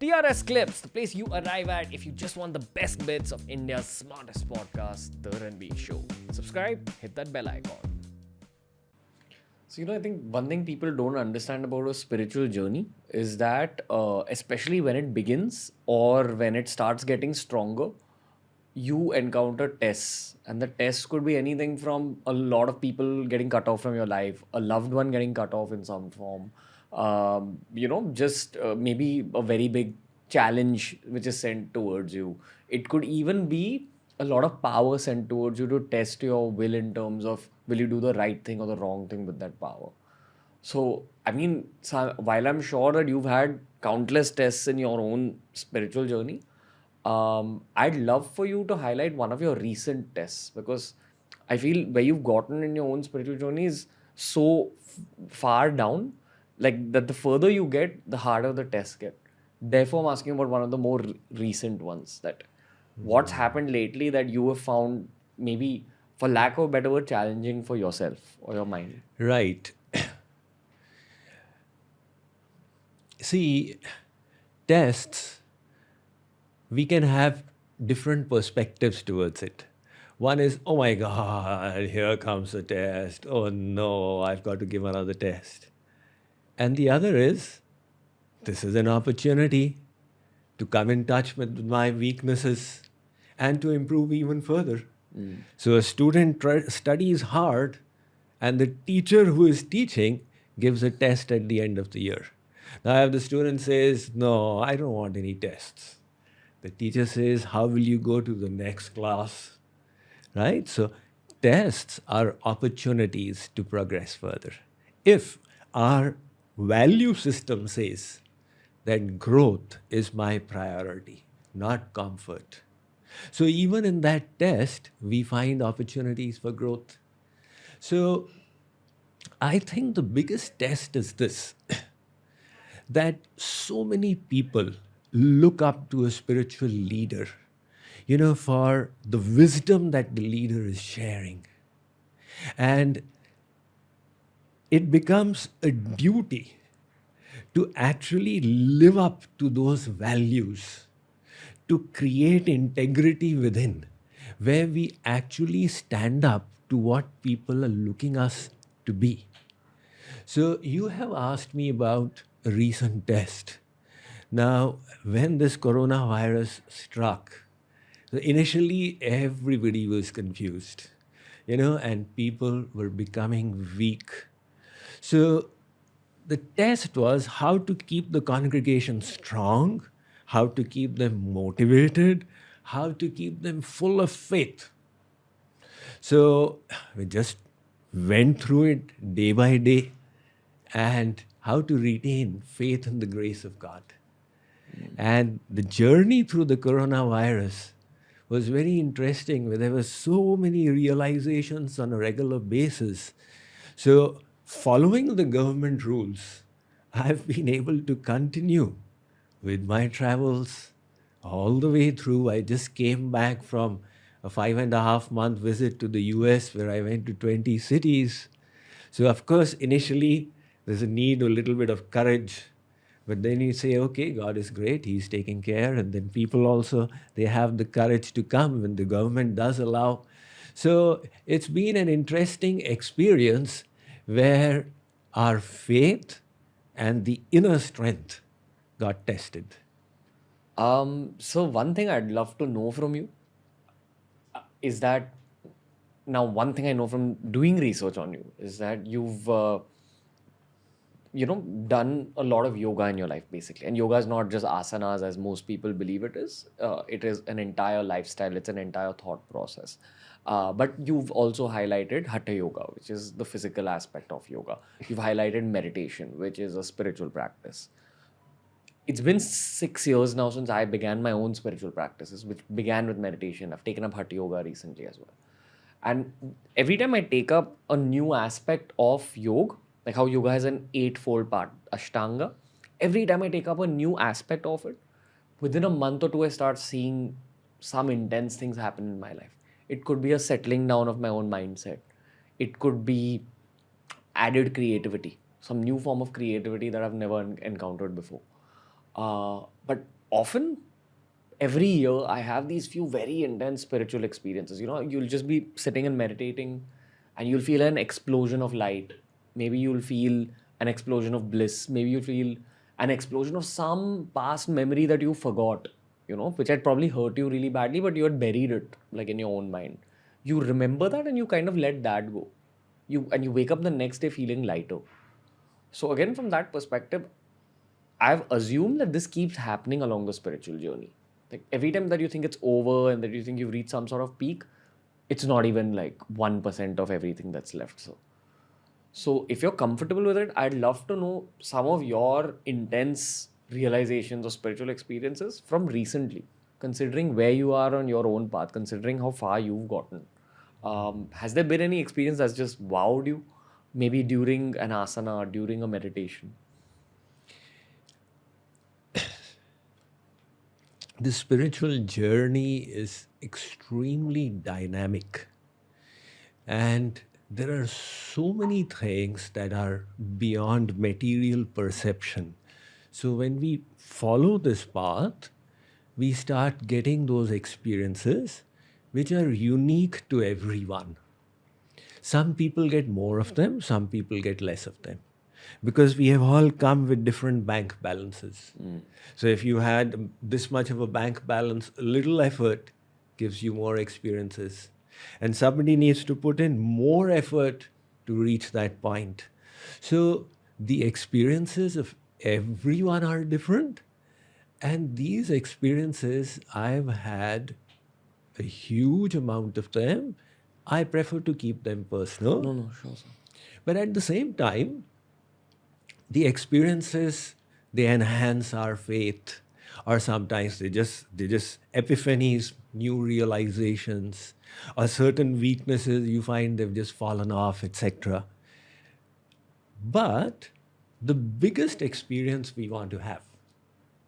TRS Clips, the place you arrive at if you just want the best bits of India's smartest podcast, The Ranveer Show. Subscribe, hit that bell icon. So, I think one thing people don't understand about a spiritual journey is that, especially when it begins or when it starts getting stronger, you encounter tests. And the tests could be anything from a lot of people getting cut off from your life, a loved one getting cut off in some form, just maybe a very big challenge which is sent towards you. It could even be a lot of power sent towards you to test your will in terms of will you do the right thing or the wrong thing with that power. So, while I'm sure that you've had countless tests in your own spiritual journey, I'd love for you to highlight one of your recent tests because I feel where you've gotten in your own spiritual journey is so far down, like that the further you get, the harder the tests get. Therefore, I'm asking about one of the more recent ones that what's happened lately that you have found maybe, for lack of a better word, challenging for yourself or your mind. Right. See, tests, we can have different perspectives towards it. One is, oh my God, here comes a test. Oh no, I've got to give another test. And the other is, this is an opportunity to come in touch with my weaknesses and to improve even further. So a student studies hard and the teacher who is teaching gives a test at the end of the year. Now if the student says, no, I don't want any tests. The teacher says, how will you go to the next class? Right? So tests are opportunities to progress further. If our value system says that growth is my priority, not comfort. So even in that test, we find opportunities for growth. So I think the biggest test is this, that so many people look up to a spiritual leader, for the wisdom that the leader is sharing. And it becomes a duty to actually live up to those values, to create integrity within, where we actually stand up to what people are looking us to be. So you have asked me about a recent test. Now, when this coronavirus struck, initially everybody was confused, and people were becoming weak. So the test was how to keep the congregation strong, how to keep them motivated, how to keep them full of faith. So we just went through it day by day and how to retain faith in the grace of God. And the journey through the coronavirus was very interesting, where there were so many realizations on a regular basis. So following the government rules, I've been able to continue with my travels all the way through. I just came back from a 5.5-month visit to the US where I went to 20 cities. So of course, initially, there's a need, a little bit of courage. But then you say, okay, God is great, He's taking care. And then people also, they have the courage to come when the government does allow. So it's been an interesting experience where our faith and the inner strength got tested. So one thing I'd love to know from you is that now one thing I know from doing research on you is that you've done a lot of yoga in your life basically, and yoga is not just asanas as most people believe it is. It is an entire lifestyle, it's an entire thought process. But you've also highlighted hatha yoga, which is the physical aspect of yoga. You've highlighted meditation, which is a spiritual practice. It's been 6 years now since I began my own spiritual practices, which began with meditation. I've taken up hatha yoga recently as well. And every time I take up a new aspect of yoga, like how yoga has an 8-fold part, Ashtanga, every time I take up a new aspect of it, within a month or two, I start seeing some intense things happen in my life. It could be a settling down of my own mindset. It could be added creativity, some new form of creativity that I've never encountered before. But often, every year, I have these few very intense spiritual experiences. You'll just be sitting and meditating, and you'll feel an explosion of light. Maybe you'll feel an explosion of bliss. Maybe you'll feel an explosion of some past memory that you forgot, which had probably hurt you really badly, but you had buried it like in your own mind. You remember that and you kind of let that go. You wake up the next day feeling lighter. So again, from that perspective, I've assumed that this keeps happening along the spiritual journey. Like every time that you think it's over and that you think you've reached some sort of peak, it's not even like 1% of everything that's left. So if you're comfortable with it, I'd love to know some of your intense realizations or spiritual experiences from recently, considering where you are on your own path, considering how far you've gotten. Has there been any experience that's just wowed you? Maybe during an asana or during a meditation? The spiritual journey is extremely dynamic. And there are so many things that are beyond material perception. So when we follow this path, we start getting those experiences which are unique to everyone. Some people get more of them, some people get less of them. Because we have all come with different bank balances. So if you had this much of a bank balance, a little effort gives you more experiences. And somebody needs to put in more effort to reach that point. So the experiences of everyone are different. And these experiences, I've had a huge amount of them. I prefer to keep them personal. No, sure, sir. But at the same time, the experiences, they enhance our faith, or sometimes they just epiphanies, new realizations, or certain weaknesses you find they've just fallen off, etc. But the biggest experience we want to have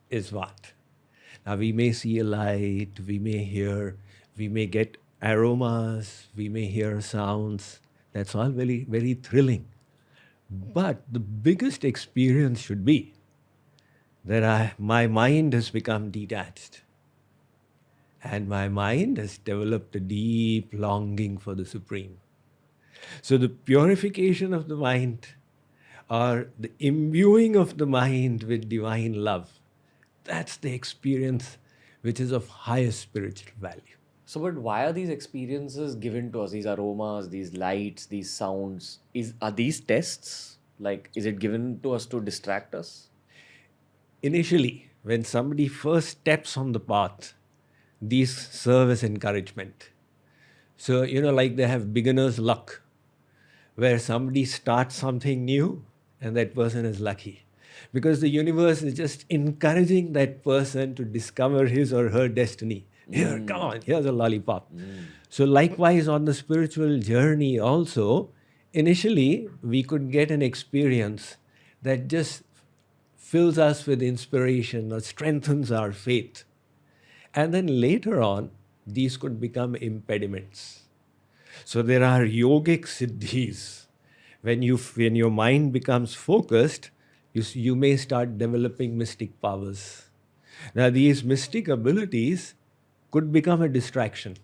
is what? Now we may see a light, we may hear, we may get aromas, we may hear sounds. That's all very, very thrilling. But the biggest experience should be that my mind has become detached. And my mind has developed a deep longing for the Supreme. So the purification of the mind, or the imbuing of the mind with divine love, that's the experience which is of highest spiritual value. So, but why are these experiences given to us? These aromas, these lights, these sounds. Are these tests? Like, is it given to us to distract us? Initially, when somebody first steps on the path, these serve as encouragement. So, like they have beginner's luck, where somebody starts something new and that person is lucky. Because the universe is just encouraging that person to discover his or her destiny. Here, come on, here's a lollipop. So likewise on the spiritual journey also, initially we could get an experience that just fills us with inspiration or strengthens our faith. And then later on, these could become impediments. So there are yogic siddhis. When your mind becomes focused, you may start developing mystic powers. Now these mystic abilities could become a distraction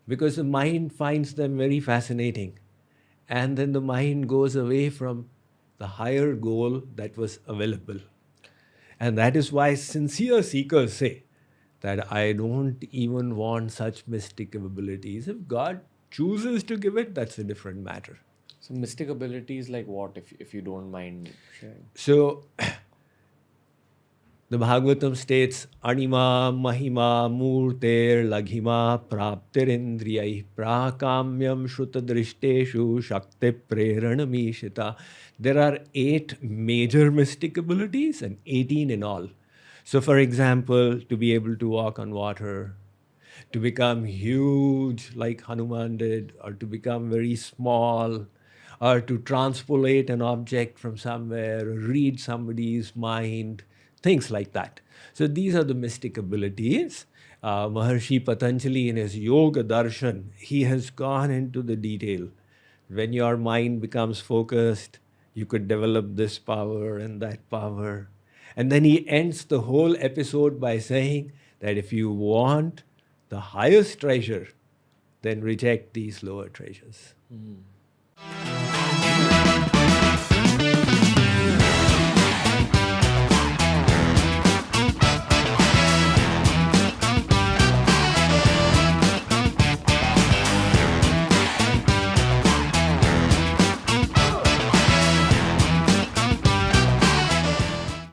because the mind finds them very fascinating. And then the mind goes away from the higher goal that was available. And that is why sincere seekers say that I don't even want such mystic abilities. If God chooses to give it, that's a different matter. So mystic abilities like what, if you don't mind sharing? So the Bhagavatam states, Anima Mahima Murter Laghima Praptirindriyai Prakamyam Shrutadrishteshu Shakti Preranamishita. There are 8 major mystic abilities and 18 in all. So for example, to be able to walk on water, to become huge like Hanuman did, or to become very small, or to transpolate an object from somewhere, or read somebody's mind, things like that. So these are the mystic abilities. Maharshi Patanjali in his Yoga Darshan, he has gone into the detail. When your mind becomes focused, you could develop this power and that power. And then he ends the whole episode by saying that if you want the highest treasure, then reject these lower treasures.